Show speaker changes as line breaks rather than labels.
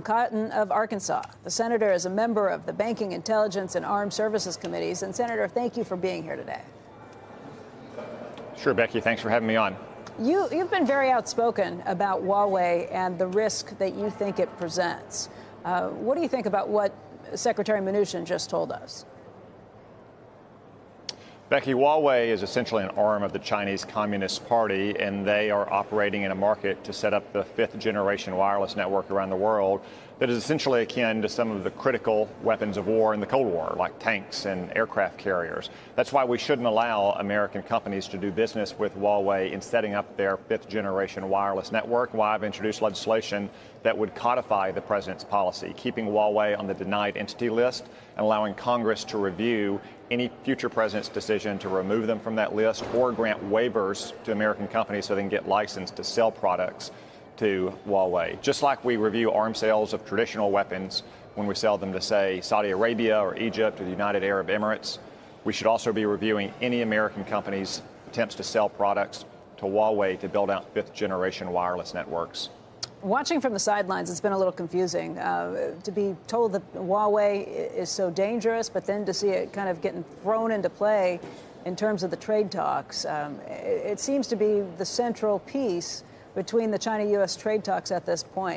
Cotton of Arkansas. The senator is a member of the Banking, Intelligence, and Armed Services Committees. And, Senator, thank you for being here today.
Sure, Becky. Thanks for having me on.
You've been very outspoken about Huawei and the risk that you think it presents. What do you think about what Secretary Mnuchin just told us?
Becky, Huawei is essentially an arm of the Chinese Communist Party, and they are operating in a market to set up the fifth-generation wireless network around the world that is essentially akin to some of the critical weapons of war in the Cold War, like tanks and aircraft carriers. That's why we shouldn't allow American companies to do business with Huawei in setting up their fifth-generation wireless network, why I've introduced legislation that would codify the president's policy, keeping Huawei on the denied entity list and allowing Congress to review any future president's decision to remove them from that list or grant waivers to American companies so they can get licensed to sell products to Huawei. Just like we review arms sales of traditional weapons when we sell them to, say, Saudi Arabia or Egypt or the United Arab Emirates, we should also be reviewing any American company's attempts to sell products to Huawei to build out fifth-generation wireless networks.
Watching from the sidelines, it's been a little confusing to be told that Huawei is so dangerous, but then to see it kind of getting thrown into play in terms of the trade talks. It seems to be the central piece between the China-U.S. trade talks at this point.